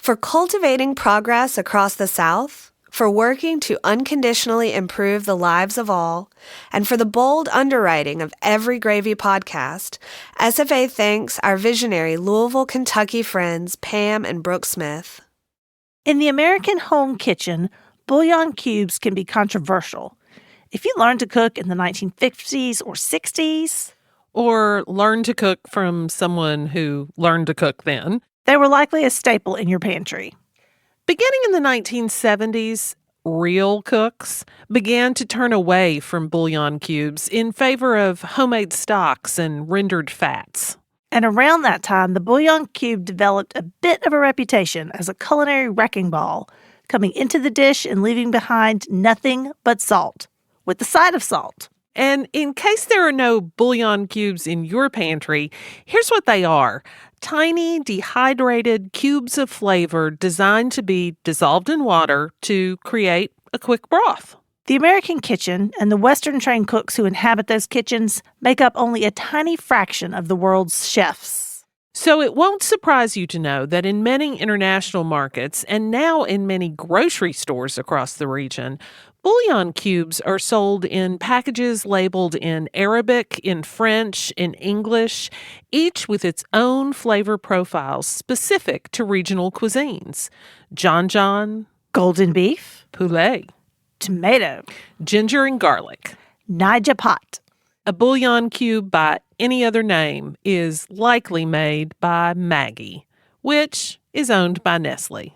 For cultivating progress across the South, for working to unconditionally improve the lives of all, and for the bold underwriting of every Gravy podcast, SFA thanks our visionary Louisville, Kentucky friends Pam and Brooke Smith. In the American home kitchen, bouillon cubes can be controversial. If you learned to cook in the 1950s or 60s, or learned to cook from someone who learned to cook then, they were likely a staple in your pantry. Beginning in the 1970s, real cooks began to turn away from bouillon cubes in favor of homemade stocks and rendered fats. And around that time, the bouillon cube developed a bit of a reputation as a culinary wrecking ball, coming into the dish and leaving behind nothing but salt, with the side of salt. And in case there are no bouillon cubes in your pantry, here's what they are. Tiny, dehydrated cubes of flavor designed to be dissolved in water to create a quick broth. The American kitchen and the Western-trained cooks who inhabit those kitchens make up only a tiny fraction of the world's chefs. So it won't surprise you to know that in many international markets, and now in many grocery stores across the region, bouillon cubes are sold in packages labeled in Arabic, in French, in English, each with its own flavor profiles specific to regional cuisines. Djon Djon, Golden beef, Poulet, tomato, ginger and garlic. Naija Pot. A bouillon cube by any other name is likely made by Maggi, which is owned by Nestle.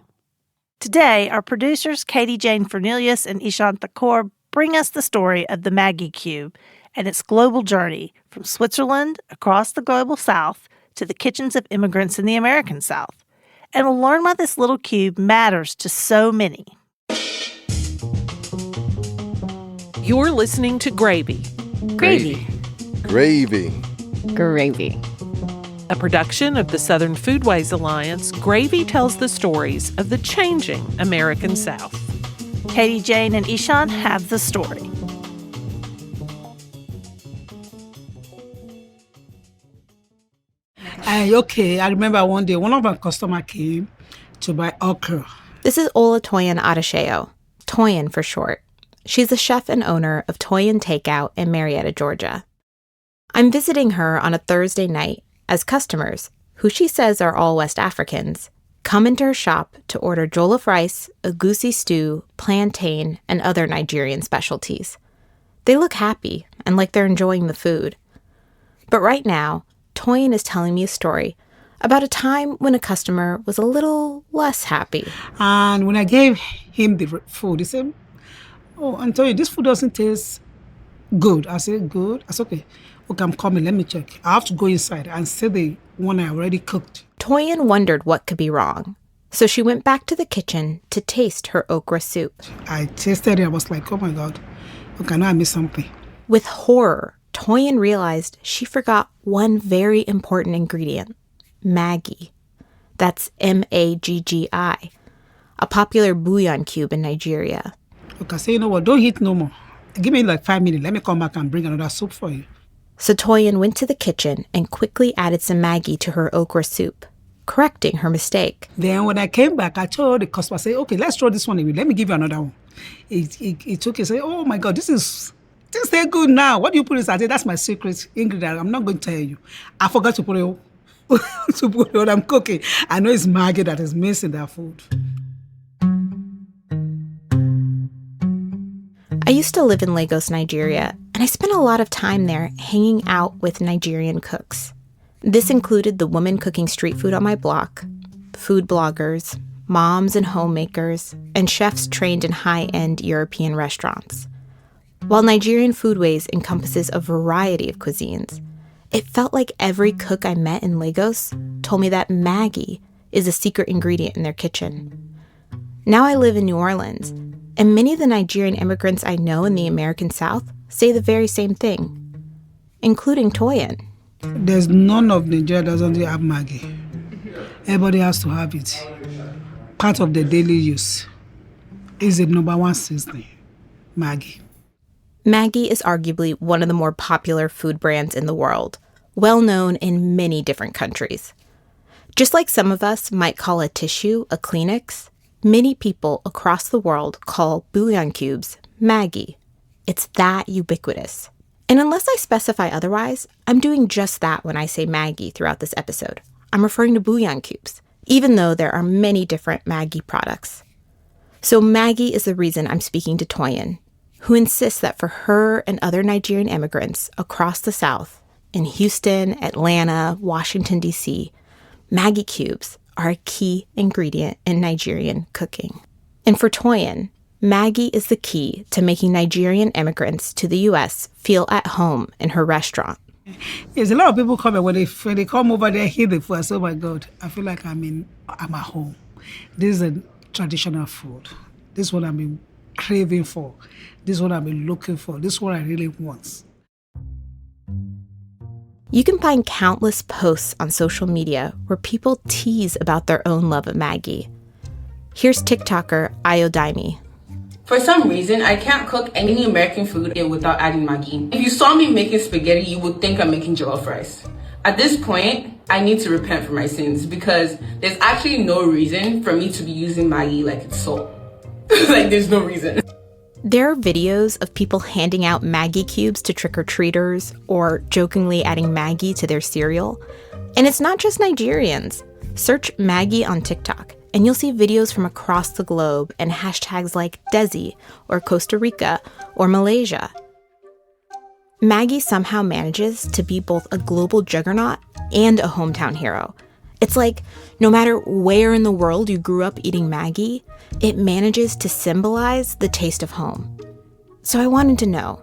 Today, our producers Katie Jane Fernelius and Ishan Thakore bring us the story of the Maggi cube and its global journey from Switzerland across the global South to the kitchens of immigrants in the American South. And we'll learn why this little cube matters to so many. You're listening to Gravy. Gravy. Gravy. Gravy. A production of the Southern Foodways Alliance, Gravy tells the stories of the changing American South. Katie Jane and Ishan have the story. I remember one day one of our customers came to buy okra. This is Ola Toyin Adesheo, Toyin for short. She's a chef and owner of Toyin Takeout in Marietta, Georgia. I'm visiting her on a Thursday night as customers, who she says are all West Africans, come into her shop to order jollof rice, egusi stew, plantain, and other Nigerian specialties. They look happy and like they're enjoying the food. But right now, Toyin is telling me a story about a time when a customer was a little less happy. And when I gave him the food, he said, "Oh, Antonio, this food doesn't taste good." I said, "Good?" I said, "Okay, I'm coming, let me check." I have to go inside and see the one I already cooked. Toyin wondered what could be wrong, so she went back to the kitchen to taste her okra soup. I tasted it, I was like, oh my God, okay, now I missed something. With horror, Toyin realized she forgot one very important ingredient, Maggi. That's Maggi, a popular bouillon cube in Nigeria. Okay, I said, you know what, don't eat no more. Give me like 5 minutes, let me come back and bring another soup for you. So Toyin went to the kitchen and quickly added some Maggi to her okra soup, correcting her mistake. Then when I came back, I told the customer, I said, okay, let's throw this one away. Let me give you another one. He took it, said, oh my God, this is good now. What do you put in? I said, that's my secret ingredient. I'm not going to tell you. I forgot to put it what I'm cooking. I know it's Maggi that is missing that food. I used to live in Lagos, Nigeria, and I spent a lot of time there hanging out with Nigerian cooks. This included the women cooking street food on my block, food bloggers, moms and homemakers, and chefs trained in high-end European restaurants. While Nigerian Foodways encompasses a variety of cuisines, it felt like every cook I met in Lagos told me that Maggi is a secret ingredient in their kitchen. Now I live in New Orleans, and many of the Nigerian immigrants I know in the American South say the very same thing, including Toyin. There's none of Nigeria that doesn't have Maggi. Everybody has to have it. Part of the daily use. Is the number one seasoning, Maggi. Maggi is arguably one of the more popular food brands in the world, well known in many different countries. Just like some of us might call a tissue a Kleenex, many people across the world call bouillon cubes Maggi. It's that ubiquitous. And unless I specify otherwise, I'm doing just that when I say Maggi throughout this episode. I'm referring to bouillon cubes, even though there are many different Maggi products. So Maggi is the reason I'm speaking to Toyin, who insists that for her and other Nigerian immigrants across the South, in Houston, Atlanta, Washington, D.C., Maggi cubes are a key ingredient in Nigerian cooking. And for Toyin, Maggi is the key to making Nigerian immigrants to the U.S. feel at home in her restaurant. Yes, a lot of people come and when they come over, they hear the food. I say, oh my God, I feel like I'm at home. This is a traditional food. This is what I've been craving for. This is what I've been looking for. This is what I really want. You can find countless posts on social media where people tease about their own love of Maggi. Here's TikToker Ayodaimi. For some reason, I can't cook any American food without adding Maggi. If you saw me making spaghetti, you would think I'm making jollof rice. At this point, I need to repent for my sins because there's actually no reason for me to be using Maggi like it's salt. Like, there's no reason. There are videos of people handing out Maggi cubes to trick-or-treaters or jokingly adding Maggi to their cereal. And it's not just Nigerians. Search Maggi on TikTok, and you'll see videos from across the globe and hashtags like Desi or Costa Rica or Malaysia. Maggi somehow manages to be both a global juggernaut and a hometown hero. It's like no matter where in the world you grew up eating Maggi, it manages to symbolize the taste of home. So I wanted to know,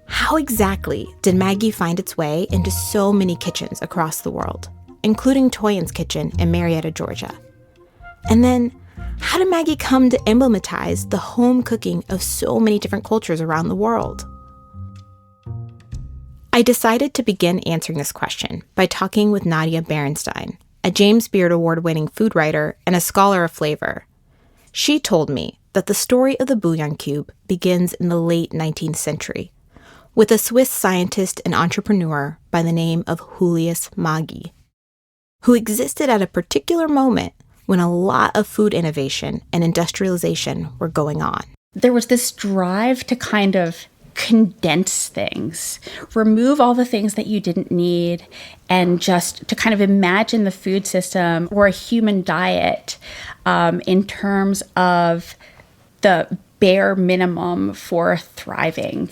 how exactly did Maggi find its way into so many kitchens across the world, including Toyin's kitchen in Marietta, Georgia? And then, how did Maggi come to emblematize the home cooking of so many different cultures around the world? I decided to begin answering this question by talking with Nadia Berenstein, a James Beard Award-winning food writer and a scholar of flavor. She told me that the story of the bouillon cube begins in the late 19th century with a Swiss scientist and entrepreneur by the name of Julius Maggi, who existed at a particular moment when a lot of food innovation and industrialization were going on. There was this drive to kind of condense things, remove all the things that you didn't need, and just to kind of imagine the food system or a human diet in terms of the bare minimum for thriving.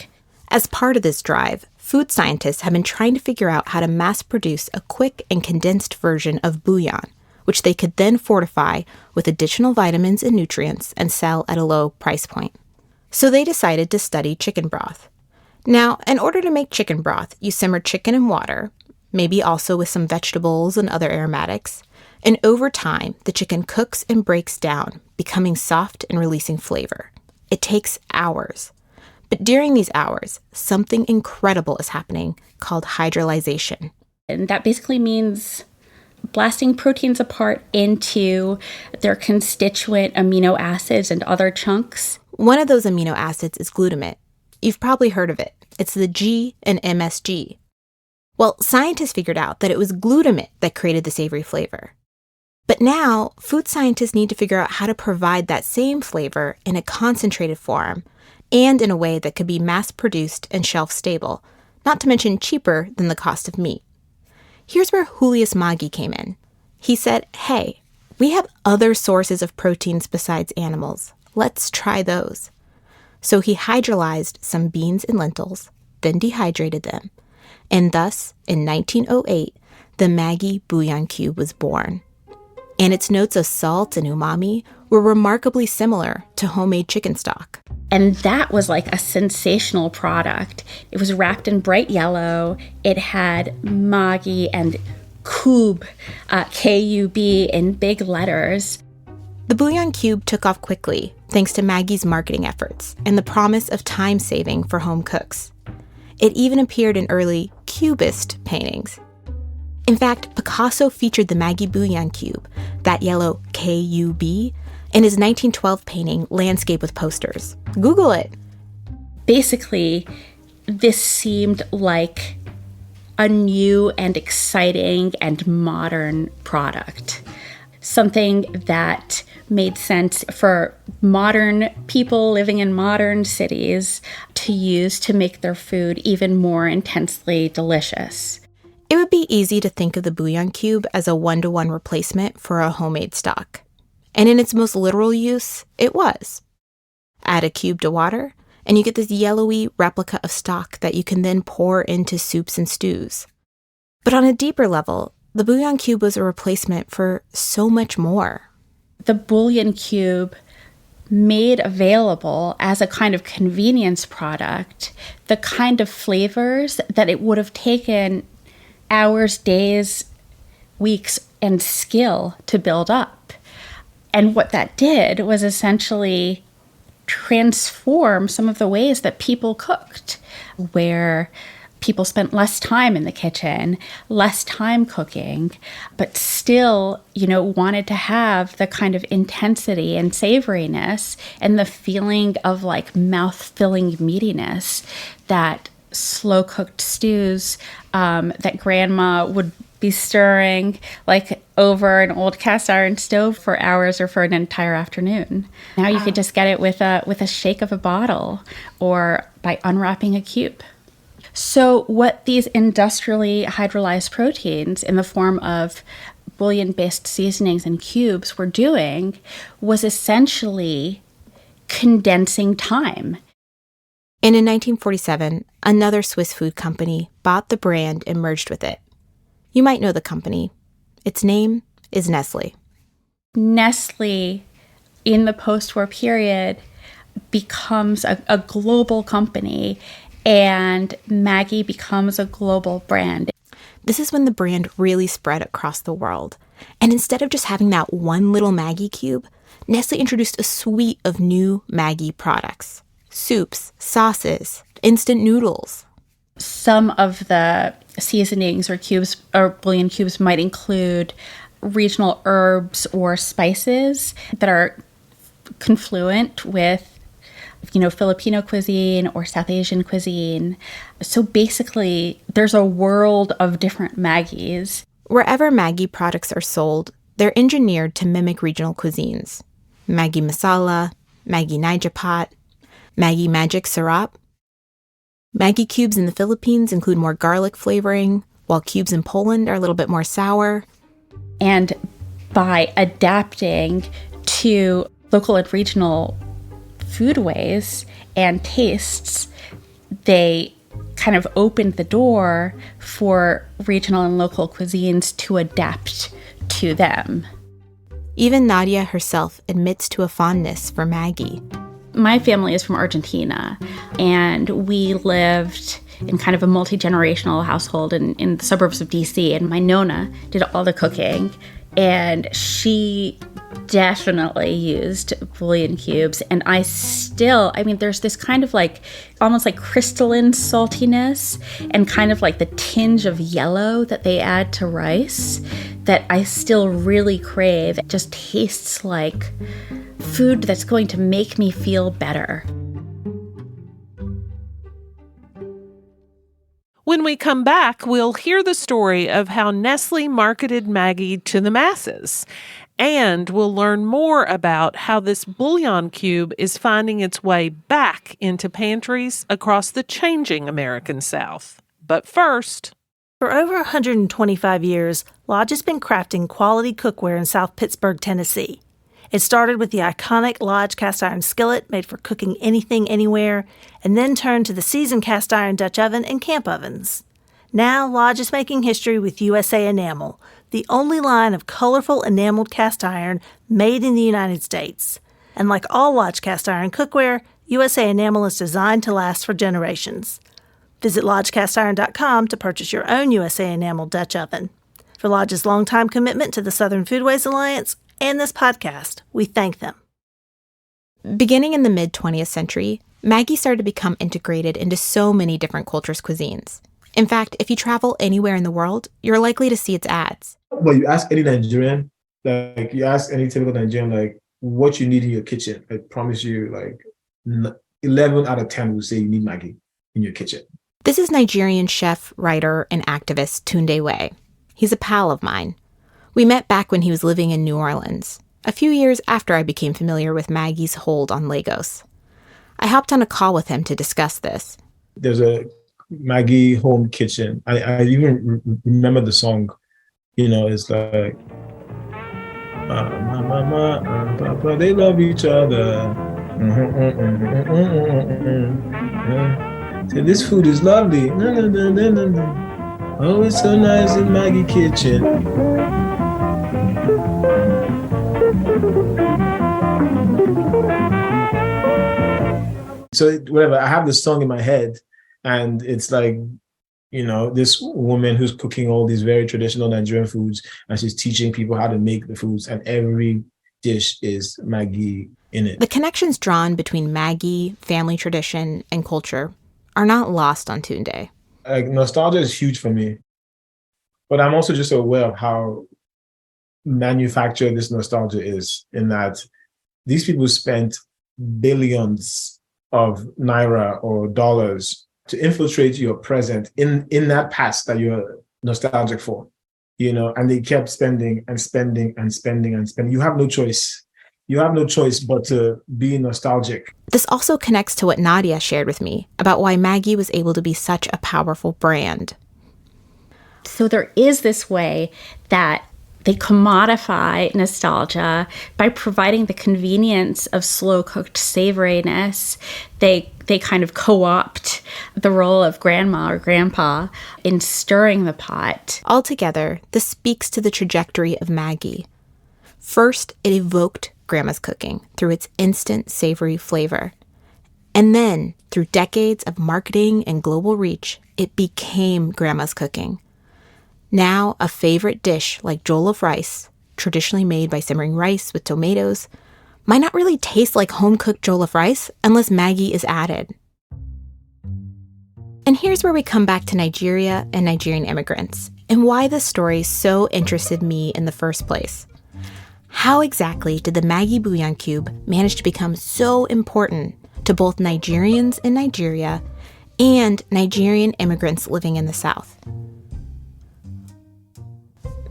As part of this drive, food scientists have been trying to figure out how to mass produce a quick and condensed version of bouillon, which they could then fortify with additional vitamins and nutrients and sell at a low price point. So they decided to study chicken broth. Now, in order to make chicken broth, you simmer chicken in water, maybe also with some vegetables and other aromatics, and over time, the chicken cooks and breaks down, becoming soft and releasing flavor. It takes hours. But during these hours, something incredible is happening called hydrolyzation. And that basically means blasting proteins apart into their constituent amino acids and other chunks. One of those amino acids is glutamate. You've probably heard of it. It's the G in MSG. Well, scientists figured out that it was glutamate that created the savory flavor. But now, food scientists need to figure out how to provide that same flavor in a concentrated form and in a way that could be mass-produced and shelf-stable, not to mention cheaper than the cost of meat. Here's where Julius Maggi came in. He said, hey, we have other sources of proteins besides animals. Let's try those. So he hydrolyzed some beans and lentils, then dehydrated them. And thus, in 1908, the Maggi Bouillon cube was born. And its notes of salt and umami were remarkably similar to homemade chicken stock. And that was like a sensational product. It was wrapped in bright yellow. It had Maggi and Kub, K-U-B, in big letters. The bouillon cube took off quickly thanks to Maggi's marketing efforts and the promise of time saving for home cooks. It even appeared in early Cubist paintings. In fact, Picasso featured the Maggi Bouillon cube, that yellow K-U-B, in his 1912 painting, Landscape with Posters. Google it. Basically, this seemed like a new and exciting and modern product. Something that made sense for modern people living in modern cities to use to make their food even more intensely delicious. It would be easy to think of the bouillon cube as a one-to-one replacement for a homemade stock. And in its most literal use, it was. Add a cube to water, and you get this yellowy replica of stock that you can then pour into soups and stews. But on a deeper level, the bouillon cube was a replacement for so much more. The bouillon cube made available as a kind of convenience product the kind of flavors that it would have taken hours, days, weeks, and skill to build up. And what that did was essentially transform some of the ways that people cooked, where people spent less time in the kitchen, less time cooking, but still, wanted to have the kind of intensity and savoriness and the feeling of like mouth-filling meatiness that slow-cooked stews that grandma would be stirring like over an old cast iron stove for hours or for an entire afternoon. Now you could just get it with a shake of a bottle or by unwrapping a cube. So what these industrially hydrolyzed proteins in the form of bouillon-based seasonings and cubes were doing was essentially condensing time. And in 1947, another Swiss food company bought the brand and merged with it. You might know the company. Its name is Nestle. Nestle, in the post-war period, becomes a global company, and Maggi becomes a global brand. This is when the brand really spread across the world. And instead of just having that one little Maggi cube, Nestle introduced a suite of new Maggi products. Soups, sauces, instant noodles. Some of the seasonings or cubes or bouillon cubes might include regional herbs or spices that are confluent with Filipino cuisine or South Asian cuisine. So basically, there's a world of different Maggies. Wherever Maggi products are sold, they're engineered to mimic regional cuisines. Maggi masala, Maggi Naija Pot, Maggi Magic Syrup. Maggi cubes in the Philippines include more garlic flavoring, while cubes in Poland are a little bit more sour. And by adapting to local and regional foodways and tastes, they kind of opened the door for regional and local cuisines to adapt to them. Even Nadia herself admits to a fondness for Maggi. My family is from Argentina, and we lived in kind of a multi-generational household in the suburbs of DC, and my Nona did all the cooking, and she definitely used bouillon cubes. And there's this kind of like almost like crystalline saltiness and kind of like the tinge of yellow that they add to rice that I still really crave. It just tastes like food that's going to make me feel better. When we come back, we'll hear the story of how Nestle marketed Maggi to the masses. And we'll learn more about how this bouillon cube is finding its way back into pantries across the changing American South. But first, For over 125 years, Lodge has been crafting quality cookware in South Pittsburgh, Tennessee. It started with the iconic Lodge cast iron skillet made for cooking anything, anywhere, and then turned to the seasoned cast iron Dutch oven and camp ovens. Now, Lodge is making history with USA Enamel, the only line of colorful enameled cast iron made in the United States. And like all Lodge cast iron cookware, USA Enamel is designed to last for generations. Visit lodgecastiron.com to purchase your own USA Enamel Dutch oven. For Lodge's longtime commitment to the Southern Foodways Alliance and this podcast, we thank them. Beginning in the mid-20th century, Maggi started to become integrated into so many different cultures' cuisines. In fact, if you travel anywhere in the world, you're likely to see its ads. But you ask any Nigerian, like you ask any typical Nigerian, like what you need in your kitchen. I promise you, like 11 out of 10 will say you need Maggi in your kitchen. This is Nigerian chef, writer, and activist Tunde Way. He's a pal of mine. We met back when he was living in New Orleans, a few years after I became familiar with Maggie's hold on Lagos. I hopped on a call with him to discuss this. There's a Maggie home kitchen. I even remember the song. It's like, Mama and Papa, they love each other. Say, this food is lovely. Oh, it's so nice in Maggie kitchen. So whatever, I have this song in my head, and it's like, this woman who's cooking all these very traditional Nigerian foods, and she's teaching people how to make the foods, and every dish is Maggie in it. The connections drawn between Maggie, family tradition, and culture are not lost on Tunde. Like, nostalgia is huge for me, but I'm also just aware of how manufactured this nostalgia is, in that these people spent billions of naira or dollars to infiltrate your present in that past that you're nostalgic for, and they kept spending and spending and spending and spending. You have no choice. You have no choice but to be nostalgic. This also connects to what Nadia shared with me about why Maggie was able to be such a powerful brand. So there is this way that they commodify nostalgia by providing the convenience of slow-cooked savoriness. They kind of co-opt the role of grandma or grandpa in stirring the pot. Altogether, this speaks to the trajectory of Maggie. First, it evoked grandma's cooking through its instant savory flavor. And then, through decades of marketing and global reach, it became grandma's cooking. Now, a favorite dish like jollof rice, traditionally made by simmering rice with tomatoes, might not really taste like home-cooked jollof rice unless Maggie is added. And here's where we come back to Nigeria and Nigerian immigrants, and why this story so interested me in the first place. How exactly did the Maggi Bouillon cube manage to become so important to both Nigerians in Nigeria and Nigerian immigrants living in the South?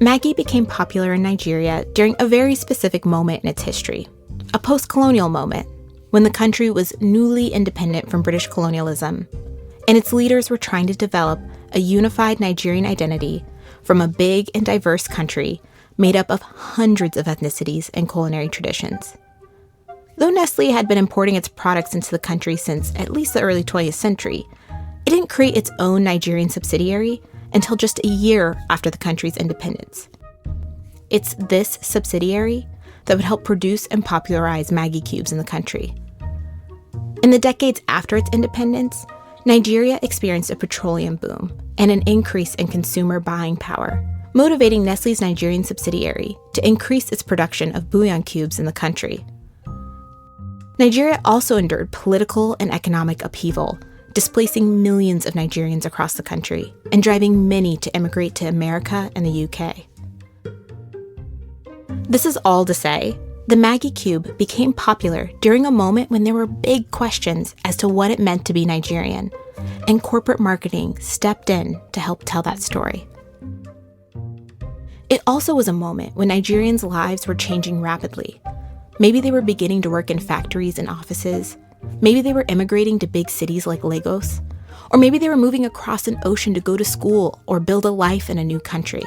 Maggi became popular in Nigeria during a very specific moment in its history, a post-colonial moment, when the country was newly independent from British colonialism, and its leaders were trying to develop a unified Nigerian identity from a big and diverse country made up of hundreds of ethnicities and culinary traditions. Though Nestle had been importing its products into the country since at least the early 20th century, it didn't create its own Nigerian subsidiary until just a year after the country's independence. It's this subsidiary that would help produce and popularize Maggi cubes in the country. In the decades after its independence, Nigeria experienced a petroleum boom and an increase in consumer buying power, motivating Nestle's Nigerian subsidiary to increase its production of bouillon cubes in the country. Nigeria also endured political and economic upheaval, displacing millions of Nigerians across the country and driving many to immigrate to America and the UK. This is all to say, the Maggi cube became popular during a moment when there were big questions as to what it meant to be Nigerian, and corporate marketing stepped in to help tell that story. It also was a moment when Nigerians' lives were changing rapidly. Maybe they were beginning to work in factories and offices. Maybe they were immigrating to big cities like Lagos. Or maybe they were moving across an ocean to go to school or build a life in a new country.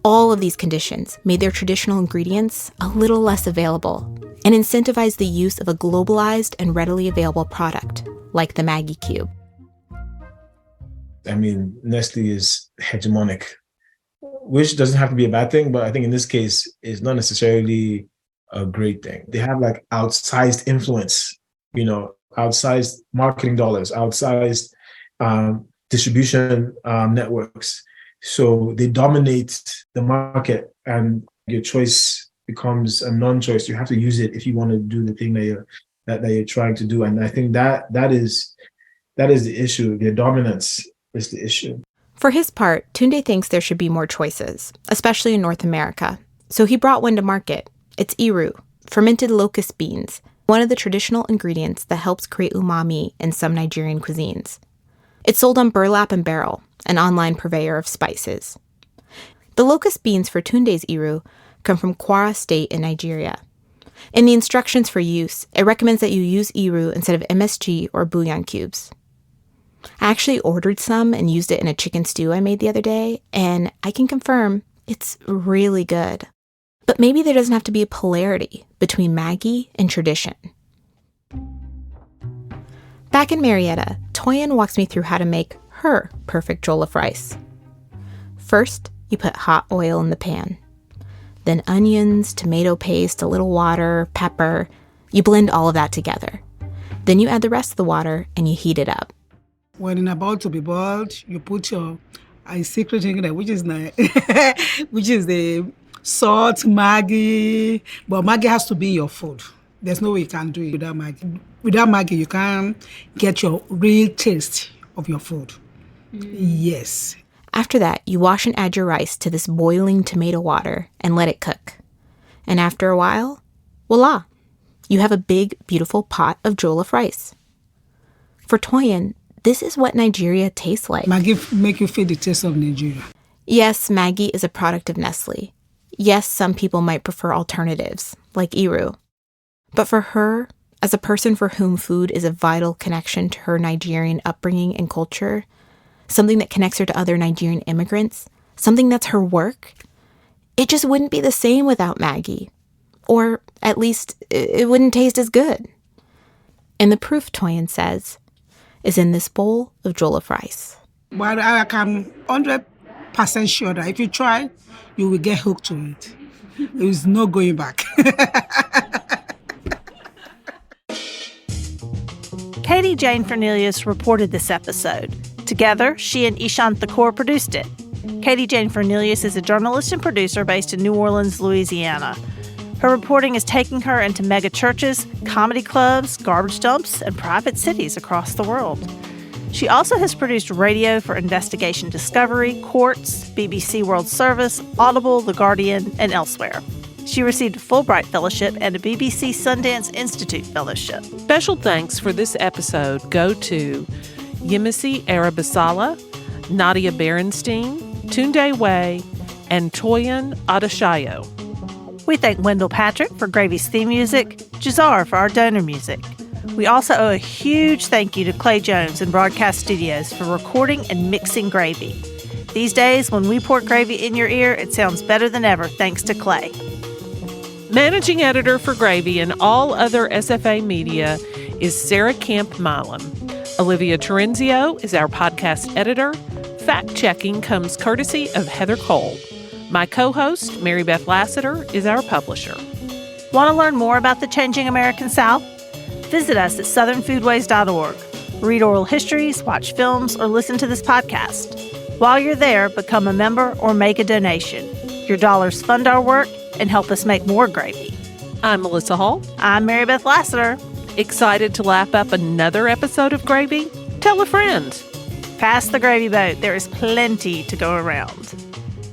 All of these conditions made their traditional ingredients a little less available and incentivized the use of a globalized and readily available product, like the Maggi cube. I mean, Nestle is hegemonic, which doesn't have to be a bad thing, but I think in this case, it's not necessarily a great thing. They have like outsized influence, outsized marketing dollars, outsized distribution networks. So they dominate the market, and your choice becomes a non-choice. You have to use it if you want to do the thing that you're trying to do. And I think that is the issue. Their dominance is the issue. For his part, Tunde thinks there should be more choices, especially in North America. So he brought one to market. It's iru, fermented locust beans, one of the traditional ingredients that helps create umami in some Nigerian cuisines. It's sold on Burlap and Barrel, an online purveyor of spices. The locust beans for Tunde's Iru come from Kwara State in Nigeria. In the instructions for use, it recommends that you use Iru instead of MSG or bouillon cubes. I actually ordered some and used it in a chicken stew I made the other day, and I can confirm it's really good. But maybe there doesn't have to be a polarity between Maggi and tradition. Back in Marietta, Toyin walks me through how to make her perfect jollof rice. First, you put hot oil in the pan. Then onions, tomato paste, a little water, pepper. You blend all of that together. Then you add the rest of the water and you heat it up. When it's about to be boiled, you put your secret ingredient, which is the salt, Maggi. But Maggi has to be your food. There's no way you can do it without Maggi. Without Maggi, you can't get your real taste of your food. Yes. After that, you wash and add your rice to this boiling tomato water and let it cook. And after a while, voila, you have a big, beautiful pot of jollof rice. For Toyin, this is what Nigeria tastes like. Maggi make you feel the taste of Nigeria. Yes, Maggi is a product of Nestle. Yes, some people might prefer alternatives, like Iru. But for her, as a person for whom food is a vital connection to her Nigerian upbringing and culture, something that connects her to other Nigerian immigrants, something that's her work, it just wouldn't be the same without Maggi. Or at least it wouldn't taste as good. And the proof, Toyin says, is in this bowl of jollof rice. But I am 100% sure that if you try, you will get hooked to it. There is no going back. Katie Jane Fernelius reported this episode. Together, she and Ishan Thakore produced it. Katie Jane Fernelius is a journalist and producer based in New Orleans, Louisiana. Her reporting is taking her into mega churches, comedy clubs, garbage dumps, and private cities across the world. She also has produced radio for Investigation Discovery, Quartz, BBC World Service, Audible, The Guardian, and elsewhere. She received a Fulbright Fellowship and a BBC Sundance Institute Fellowship. Special thanks for this episode go to Yemisi Arabasala, Nadia Berenstein, Tunde Way, and Toyin Adeshayo. We thank Wendell Patrick for Gravy's theme music, Jazar for our donor music. We also owe a huge thank you to Clay Jones in Broadcast Studios for recording and mixing Gravy. These days, when we pour gravy in your ear, it sounds better than ever thanks to Clay. Managing editor for Gravy and all other SFA media is Sarah Camp Milam. Olivia Terenzio is our podcast editor. Fact-checking comes courtesy of Heather Cole. My co-host, Mary Beth Lassiter, is our publisher. Want to learn more about the changing American South? Visit us at southernfoodways.org. Read oral histories, watch films, or listen to this podcast. While you're there, become a member or make a donation. Your dollars fund our work and help us make more gravy. I'm Melissa Hall. I'm Mary Beth Lassiter. Excited to lap up another episode of Gravy? Tell a friend. Pass the gravy boat. There is plenty to go around.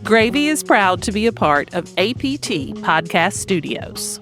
Gravy is proud to be a part of APT Podcast Studios.